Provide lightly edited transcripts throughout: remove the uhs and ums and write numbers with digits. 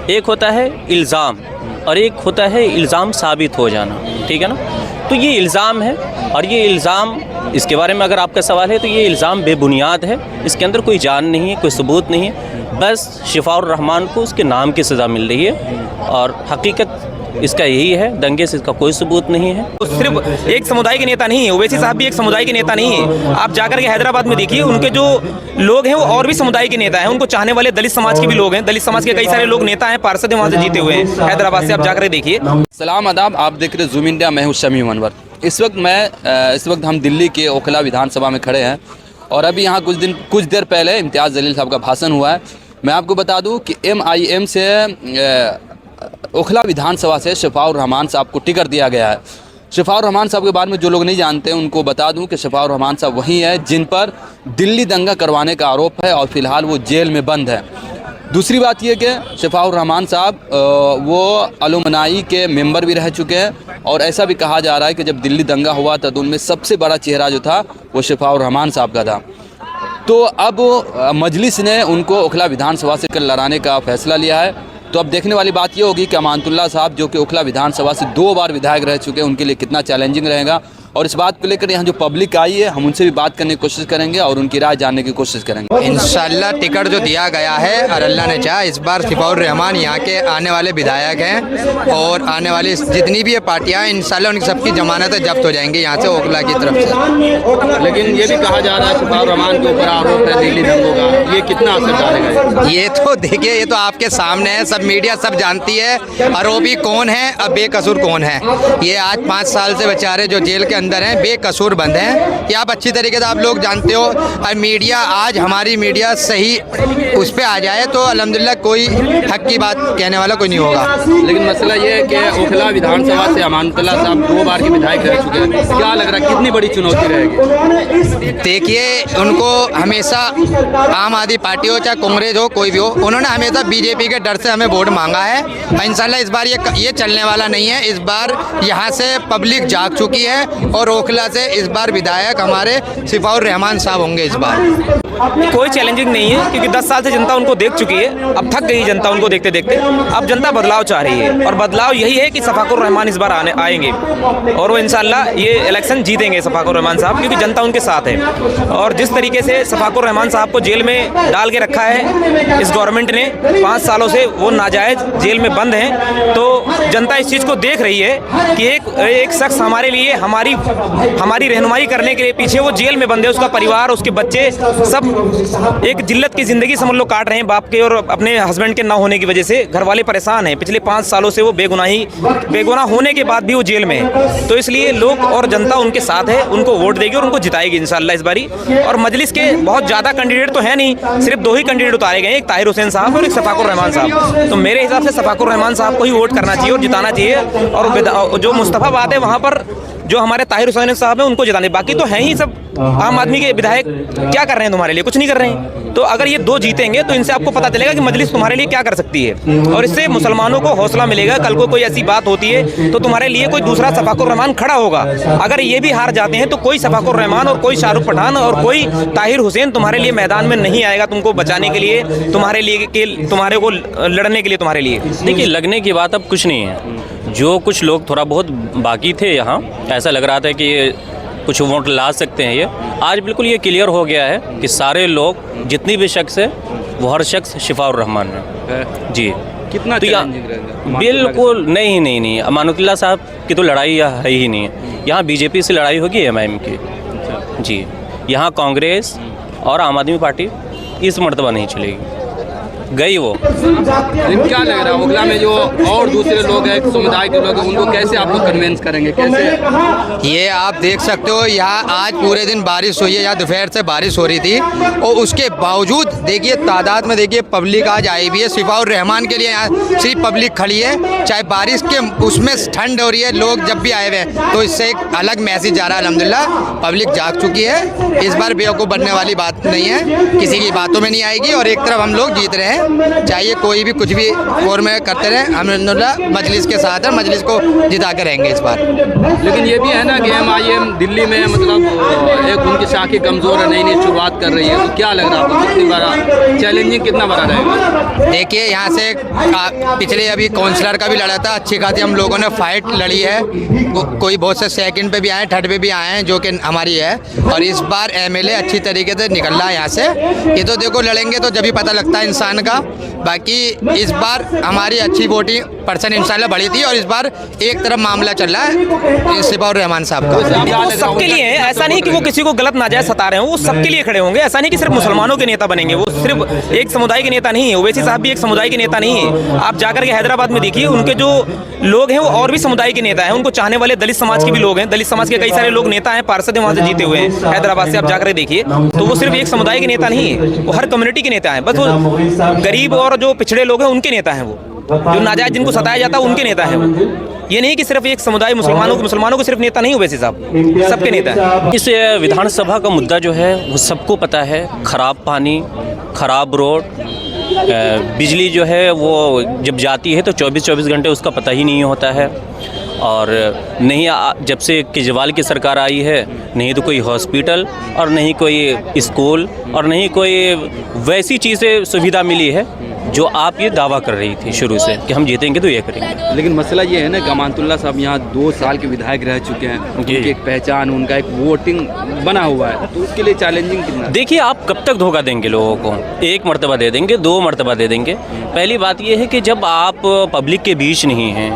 एक होता है इल्ज़ाम और एक होता है इल्ज़ाम साबित हो जाना, ठीक है ना। तो ये इल्ज़ाम है और ये इल्ज़ाम, इसके बारे में अगर आपका सवाल है तो ये इल्ज़ाम बेबुनियाद है, इसके अंदर कोई जान नहीं है, कोई सबूत नहीं है, बस शिफाउर रहमान को उसके नाम की सज़ा मिल रही है और हकीकत इसका यही है, दंगे से इसका कोई सबूत नहीं है। तो सिर्फ एक समुदाय के नेता नहीं है, ओवैसी साहब भी एक समुदाय के नेता नहीं है। आप जाकर के हैदराबाद में देखिए, उनके जो लोग हैं वो और भी समुदाय के नेता हैं, उनको चाहने वाले दलित समाज के भी लोग हैं, दलित समाज के कई सारे लोग नेता हैं, पार्षद वहाँ से जीते हुए हैं हैदराबाद से, आप जाकर के देखिए। सलाम आदाब, आप देख रहे ज़ूम इंडिया, मैं हूँ शमी मनवर। इस वक्त हम दिल्ली के ओखला विधानसभा में खड़े हैं और अभी यहाँ कुछ देर पहले इम्तियाज़ जलील साहब का भाषण हुआ है। मैं आपको बता दूँ कि MIM से ओखला विधानसभा से शिफाउर रहमान साहब को टिकट दिया गया है। शिफाउर रहमान साहब के बारे में जो लोग नहीं जानते उनको बता दूं कि शिफाउर रहमान साहब वही है जिन पर दिल्ली दंगा करवाने का आरोप है और फिलहाल वो जेल में बंद है। दूसरी बात ये कि शिफाउर रहमान साहब वो अलुमनाई के मेंबर भी रह चुके हैं और ऐसा भी कहा जा रहा है कि जब दिल्ली दंगा हुआ था तो उनमें सबसे बड़ा चेहरा जो था वो शिफाउर रहमान साहब का था। तो अब मजलिस ने उनको ओखला विधानसभा से कल लड़ाने का फैसला लिया है। तो अब देखने वाली बात ये होगी कि अमानतुल्लाह साहब जो कि ओखला विधानसभा से 2 बार विधायक रह चुके हैं, उनके लिए कितना चैलेंजिंग रहेगा। और इस बात को लेकर यहाँ जो पब्लिक आई है, हम उनसे भी बात करने की कोशिश करेंगे और उनकी राय जानने की कोशिश करेंगे। इंशाल्लाह टिकट जो दिया गया है और अल्लाह ने चाहा इस बार शिफाउर रहमान यहाँ के आने वाले विधायक हैं और आने वाली जितनी भी ये पार्टियाँ हैं इंशाल्लाह उनकी सबकी जमानतें जब्त हो जाएंगी यहाँ से ओखला की तरफ से। लेकिन ये भी कहा जा रहा है शिफाउर रहमान के ऊपर आरोप है दिल्ली दंगों का, ये कितना असर डालेगा? ये तो देखिए, ये तो आपके सामने है, सब मीडिया सब जानती है आरोपी कौन है और बेकसूर कौन है। ये आज 5 साल से बेचारे जो जेल के अंदर हैं बेकसूर बंद हैं, ये आप अच्छी तरीके से आप लोग जानते हो। और मीडिया आज हमारी मीडिया सही उस पर आ जाए तो अल्हम्दुलिल्लाह कोई हक की बात कहने वाला कोई नहीं होगा। लेकिन मसला ये है कि ओखला विधानसभा से अमानतुल्लाह साहब 2 बार के विधायक रह चुके हैं, क्या लग रहा है कितनी बड़ी चुनौती रहेगी? देखिए, उनको हमेशा आम आदमी पार्टी हो चाहे कांग्रेस हो कोई भी हो, उन्होंने हमेशा बीजेपी के डर से हमें वोट मांगा है। इंशाल्लाह इस बार ये चलने वाला नहीं है। इस बार यहाँ से पब्लिक जाग चुकी है और ओखला से इस बार विधायक हमारे शिफाउर रहमान साहब होंगे इस बार। कोई चैलेंजिंग नहीं है क्योंकि 10 साल से जनता उनको देख चुकी है, अब थक गई जनता उनको देखते देखते। अब जनता बदलाव चाह रही है और बदलाव यही है कि शफाकुर रहमान इस बार आएंगे और वो इंशाल्लाह ये इलेक्शन जीतेंगे शफाकुर रहमान साहब, क्योंकि जनता उनके साथ है। और जिस तरीके से शफाकुर रहमान साहब को जेल में डाल के रखा है इस गवर्नमेंट ने, 5 सालों से वो नाजायज़ जेल में बंद हैं, तो जनता इस चीज़ को देख रही है कि एक शख्स हमारे लिए हमारी रहनुमाई करने के लिए पीछे वो जेल में बंद है, उसका परिवार उसके बच्चे सब एक जिल्लत की ज़िंदगी समझ लो काट रहे हैं बाप के और अपने हस्बैंड के ना होने की वजह से। घर वाले परेशान हैं, पिछले 5 सालों से वो बेगुनाह होने के बाद भी वो जेल में है। तो इसलिए लोग और जनता उनके साथ है, उनको वोट देगी और उनको जिताएगी इंशाल्लाह इस बारी। और मजलिस के बहुत ज़्यादा कैंडिडेट तो है नहीं, सिर्फ 2 ही कैंडिडेट उतारे गए, एक ताहिर हुसैन साहब और एक शफाकुर रहमान साहब। तो मेरे हिसाब से शफाकुर रहमान साहब को ही वोट करना चाहिए और जिताना चाहिए। और जो मुस्तफ़ाबाद है वहाँ पर जो हमारे ताहिर हुसैन साहब हैं उनको जिताने, बाकी तो हैं ही सब आम आदमी के विधायक। क्या कर रहे हैं तुम्हारे लिए? कुछ नहीं कर रहे हैं। तो अगर ये 2 जीतेंगे तो इनसे आपको पता चलेगा कि मजलिस तुम्हारे लिए क्या कर सकती है और इससे मुसलमानों को हौसला मिलेगा। कल को कोई ऐसी बात होती है तो तुम्हारे लिए कोई दूसरा शफाकुर रहमान खड़ा होगा। अगर ये भी हार जाते हैं तो कोई शफाकुर रहमान और कोई शाहरुख पठान और कोई ताहिर हुसैन तुम्हारे लिए मैदान में नहीं आएगा, तुमको बचाने के लिए, तुम्हारे को लड़ने के लिए तुम्हारे लिए। देखिए, लगने की बात अब कुछ नहीं है। जो कुछ लोग थोड़ा बहुत बाकी थे यहाँ, ऐसा लग रहा था कि कुछ वोट ला सकते हैं, ये आज बिल्कुल ये क्लियर हो गया है कि सारे लोग जितनी भी शख्स है वो हर शख्स शिफाउर रहमान है जी। कितना तो बिल्कुल नहीं, अमानुल्लाह साहब की तो लड़ाई है ही नहीं है। यहाँ बीजेपी से लड़ाई होगी MIM की जी। यहाँ कांग्रेस और आम आदमी पार्टी इस मर्तबा नहीं चलेगी, गई वो। क्या लग रहा है ओखला में जो और दूसरे लोग हैं, समुदाय के लोग हैं, उनको कैसे आप लोग कन्वेंस करेंगे? कैसे ये आप देख सकते हो, यहाँ आज पूरे दिन बारिश हुई है, यहाँ दोपहर से बारिश हो रही थी और उसके बावजूद देखिए तादाद में देखिए पब्लिक आज आई हुई है। शिफाउर रहमान के लिए यहाँ सिर्फ पब्लिक खड़ी है, चाहे बारिश के उसमें ठंड हो रही है, लोग जब भी आए हुए हैं तो इससे एक अलग मैसेज जा रहा है। अल्हम्दुलिल्लाह पब्लिक जाग चुकी है, इस बार बेवकूफ़ बनने वाली बात नहीं है, किसी की बातों में नहीं आएगी और एक तरफ हम लोग जीत रहे हैं। रहें, चाहे कोई भी कुछ भी फॉर्म में करते रहें, हम मजलिस के साथ हैं, मजलिस को जिता के रहेंगे इस बार। लेकिन ये भी है ना कि MIM दिल्ली में मतलब एक उनकी शाखी कमज़ोर है, नई नई शुरुआत कर रही है, तो क्या लग रहा है आपको कितनी बड़ा चैलेंजिंग कितना बड़ा रहेगा? देखिए यहाँ से पिछले अभी काउंसलर का भी लड़ा था, अच्छी खासी हम लोगों ने फाइट लड़ी है, कोई बहुत से सेकंड पे भी आए, थर्ड पे भी आए हैं, जो कि हमारी है। और इस बार MLA अच्छी तरीके से निकल रहा है यहाँ से। ये तो देखो लड़ेंगे तो जब भी पता लगता है इंसान का। बाकी इस बार हमारी अच्छी वोटिंग % इंशाल्लाह बढ़ी थी, और इस बार एक तरफ मामला चल रहा है सिपाउर रहमान साहब का। वो सबके लिए है, ऐसा नहीं कि वो किसी को गलत नाजायज सता रहे हो, वो सबके लिए खड़े होंगे। ऐसा नहीं कि सिर्फ मुसलमानों के नेता बनेंगे, वो सिर्फ एक समुदाय के नेता नहीं है। ओवैसी साहब भी एक समुदाय के नेता नहीं है। आप जाकर के हैदराबाद में देखिए, उनके जो लोग हैं वो और भी समुदाय के नेता हैं, उनको चाहने वाले दलित समाज के भी लोग हैं, दलित समाज के कई सारे लोग नेता हैं, पार्षद हैं, वहाँ से जीते हुए हैं हैदराबाद से। आप जाकर देखिए तो वो सिर्फ एक समुदाय के नेता नहीं है, वो हर कम्युनिटी के नेता हैं। बस वो गरीब और जो पिछड़े लोग हैं उनके नेता हैं, वो जो नाजायज जिनको सताया जाता है उनके नेता हैं वो। ये नहीं कि सिर्फ एक समुदाय मुसलमानों को सिर्फ नेता नहीं ओवैसी साहब, सबके नेता हैं। इस विधानसभा का मुद्दा जो है वो सबको पता है। खराब पानी, खराब रोड, बिजली जो है वो जब जाती है तो 24 घंटे उसका पता ही नहीं होता है। और नहीं जब से केजरीवाल की सरकार आई है, नहीं तो कोई हॉस्पिटल और नहीं कोई स्कूल और नहीं कोई वैसी चीज़ें सुविधा मिली है जो आप ये दावा कर रही थी शुरू से कि हम जीतेंगे तो ये करेंगे। लेकिन मसला ये है ना कि अमानतुल्लाह साहब यहाँ 2 साल के विधायक रह चुके हैं, उनकी एक पहचान, उनका एक वोटिंग बना हुआ है, तो उसके लिए चैलेंजिंग कितना? देखिए, आप कब तक धोखा देंगे लोगों को? 1 मरतबा दे देंगे, 2 मरतबा दे देंगे। पहली बात ये है कि जब आप पब्लिक के बीच नहीं हैं,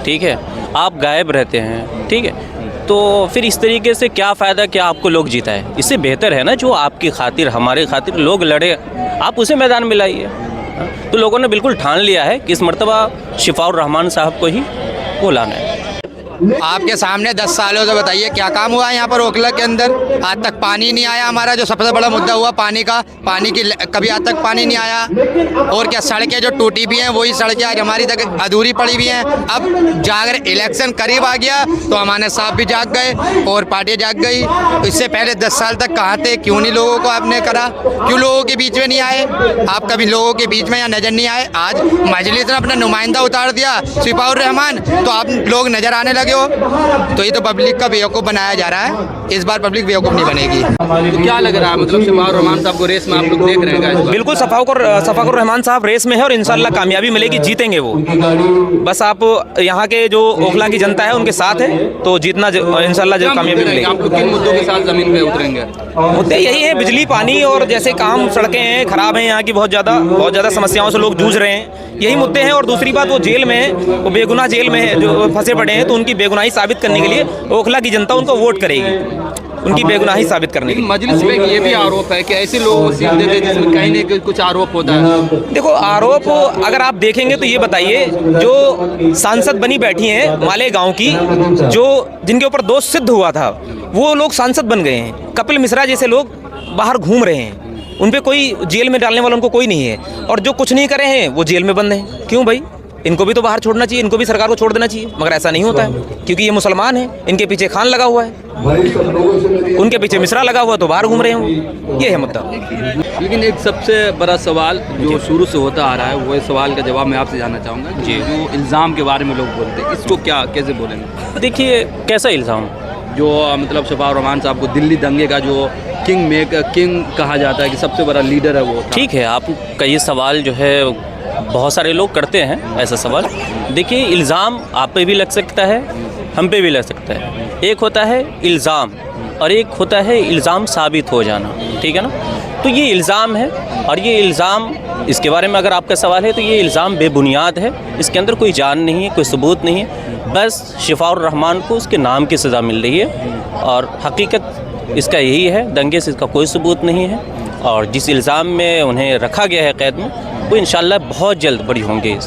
ठीक है, आप गायब रहते हैं, ठीक है, तो फिर इस तरीके से क्या फ़ायदा कि आपको लोग जिताए? इससे बेहतर है ना जो आपकी खातिर, हमारे खातिर लोग लड़े, आप उसे मैदान में लाइए। तो लोगों ने बिल्कुल ठान लिया है कि इस मरतबा शिफाउर रहमान साहब को ही वो लाना है। आपके सामने 10 सालों से बताइए क्या काम हुआ है यहाँ पर ओखला के अंदर? आज तक पानी नहीं आया। हमारा जो सबसे बड़ा मुद्दा हुआ पानी का, पानी की कभी आज तक पानी नहीं आया। और क्या सड़कें जो टूटी भी हैं वही सड़कें आज हमारी तक अधूरी पड़ी हुई हैं। अब जाकर इलेक्शन करीब आ गया तो हमारे साहब भी जाग गए और पार्टी जाग गई। इससे पहले 10 साल तक कहाँ थे? क्यों नहीं लोगों को आपने करा? क्यों लोगों के बीच में नहीं आए? आप कभी लोगों के बीच में यहाँ नज़र नहीं आए। आज मजलिस ने अपना नुमाइंदा उतार दिया सिपाउर रहमान, तो आप लोग नज़र आने लगे हो। तो ये तो पब्लिक का बेवकूफ़ बनाया जा रहा है। इस बार पब्लिक बेवकूफ़ नहीं बनेगी। तो क्या लग रहा है, मतलब शिफाउर रहमान साहब को रेस में आप लोग देख रहे हैं? बिल्कुल, शफाकुर रहमान साहब रेस में है और इंशाल्लाह कामयाबी मिलेगी, जीतेंगे वो। बस आप यहाँ के जो ओखला की जनता है उनके साथ है तो जीतना इंशाल्लाह कामयाबी मिलेगी। आप लोग किन मुद्दों के साथ ज़मीन पे उतरेंगे? मुद्दे यही है, बिजली, पानी और जैसे काम, सड़कें हैं खराब हैं यहाँ की, बहुत ज़्यादा समस्याओं से लोग जूझ रहे हैं, यही मुद्दे हैं। और दूसरी बात, वो जेल में है, वो बेगुनाह जेल में है, जो फंसे पड़े हैं, तो उनकी बेगुनाही साबित करने के लिए ओखला की जनता उनको वोट करेगी, उनकी बेगुनाही साबित करने के लिए। मजलिस पे ये भी आरोप है कि ऐसे लोगों को सीट देते जिसमें कहीं न कहीं कुछ आरोप होता है। देखो, आरोप अगर आप देखेंगे तो ये बताइए, जो सांसद बनी बैठी हैं मालेगांव की, जो जिनके ऊपर दोष सिद्ध हुआ था, वो लोग सांसद बन गए हैं। कपिल मिश्रा जैसे लोग बाहर घूम रहे हैं, उन पे कोई जेल में डालने वाला उनको कोई नहीं है। और जो कुछ नहीं करे हैं वो जेल में बंद हैं। क्यों भाई? इनको भी तो बाहर छोड़ना चाहिए, इनको भी सरकार को छोड़ देना चाहिए, मगर ऐसा नहीं होता है क्योंकि ये मुसलमान हैं। इनके पीछे खान लगा हुआ है, उनके पीछे मिश्रा लगा हुआ, तो बाहर घूम रहे हैं। ये है मुद्दा। लेकिन एक सबसे बड़ा सवाल जो शुरू से होता आ रहा है, वो सवाल का जवाब मैं आपसे जानना चाहूँगा जी। जो इल्ज़ाम के बारे में लोग बोलते हैं, इसको कैसे बोलेंगे? देखिए, कैसा इल्ज़ाम? जो मतलब शिफाउर रहमान साहब को दिल्ली दंगे का जो किंग कहा जाता है कि सबसे बड़ा लीडर है वो। ठीक है, आपका ये सवाल जो है बहुत सारे लोग करते हैं ऐसा सवाल। देखिए, इल्ज़ाम आप पे भी लग सकता है, हम पे भी लग सकता है। एक होता है इल्ज़ाम और एक होता है इल्ज़ाम साबित हो जाना, ठीक है ना? तो ये इल्ज़ाम है और ये इल्ज़ाम, इसके बारे में अगर आपका सवाल है तो ये इल्ज़ाम बेबुनियाद है। इसके अंदर कोई जान नहीं है, कोई सबूत नहीं है। बस शिफाउर रहमान को उसके नाम की सज़ा मिल रही है और हकीकत इसका यही है, दंगे से इसका कोई सबूत नहीं है। और जिस इल्ज़ाम में उन्हें रखा गया है कैद में, वो इंशाल्लाह बहुत जल्द बड़ी होंगे।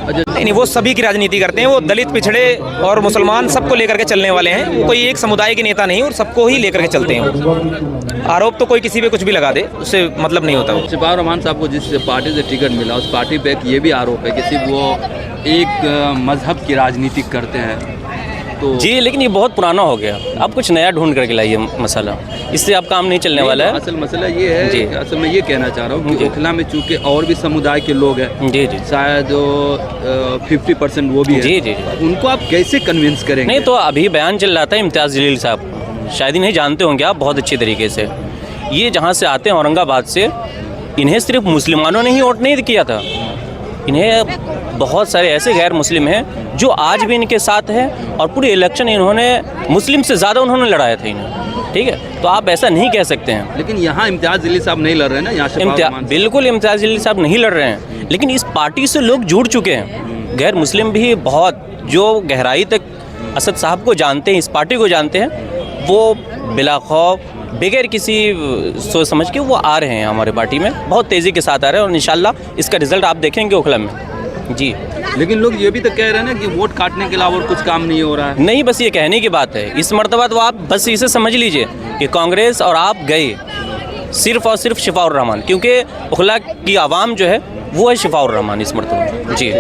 नहीं, वो सभी की राजनीति करते हैं। वो दलित, पिछड़े और मुसलमान सबको लेकर के चलने वाले हैं। वो कोई एक समुदाय के नेता नहीं और सबको ही लेकर के चलते हैं। आरोप तो कोई किसी पे कुछ भी लगा दे, उससे मतलब नहीं होता। शिफाउर रहमान साहब को जिस पार्टी से टिकट मिला, उस पार्टी पे ये भी आरोप है कि सिर्फ वो एक मज़हब की राजनीति करते हैं। तो जी, लेकिन ये बहुत पुराना हो गया। आप कुछ नया ढूंढ करके लाइए मसाला, इससे आप काम नहीं चलने वाला है। असल मसला ये है जी। कि असल में ये कहना चाह रहा हूँ कि जी। ओखला में चूंकि और भी समुदाय के लोग हैं, जी जी शायद 50% वो भी है, जी जी। उनको आप कैसे कन्विंस करेंगे? नहीं, तो अभी बयान चल रहा था इम्तियाज़ जलील साहब, शायद ही नहीं जानते होंगे आप बहुत अच्छी तरीके से। ये जहाँ से आते हैं औरंगाबाद से, इन्हें सिर्फ मुसलमानों ने ही वोट नहीं किया था, इन्हें बहुत सारे ऐसे गैर मुस्लिम हैं जो आज भी इनके साथ हैं, और पूरे इलेक्शन इन्होंने मुस्लिम से ज़्यादा उन्होंने लड़ाया था इन्हें, ठीक है। तो आप ऐसा नहीं कह सकते हैं। लेकिन यहाँ इम्तियाज़ जलील साहब नहीं लड़ रहे हैं ना, यहाँ बिल्कुल इम्तियाज़ जलील साहब नहीं लड़ रहे हैं, लेकिन इस पार्टी से लोग जुड़ चुके हैं। गैर मुस्लिम भी बहुत, जो गहराई तक असद साहब को जानते हैं, इस पार्टी को जानते हैं, वो बिला खौफ बगैर किसी सोच समझ के वो आ रहे हैं हमारे पार्टी में, बहुत तेज़ी के साथ आ रहे हैं, और इंशाल्लाह इसका रिज़ल्ट आप देखेंगे ओखला में। जी, लेकिन लोग ये भी तो कह रहे हैं ना कि वोट काटने के अलावा और कुछ काम नहीं हो रहा है। नहीं, बस ये कहने की बात है। इस मर्तबा तो आप बस इसे समझ लीजिए कि कांग्रेस और आप गए सिर्फ़ और सिर्फ शफाउर रहमान, क्योंकि ओखला की आवाम जो है वो है शफाउर रहमान इस मर्तबा। जी।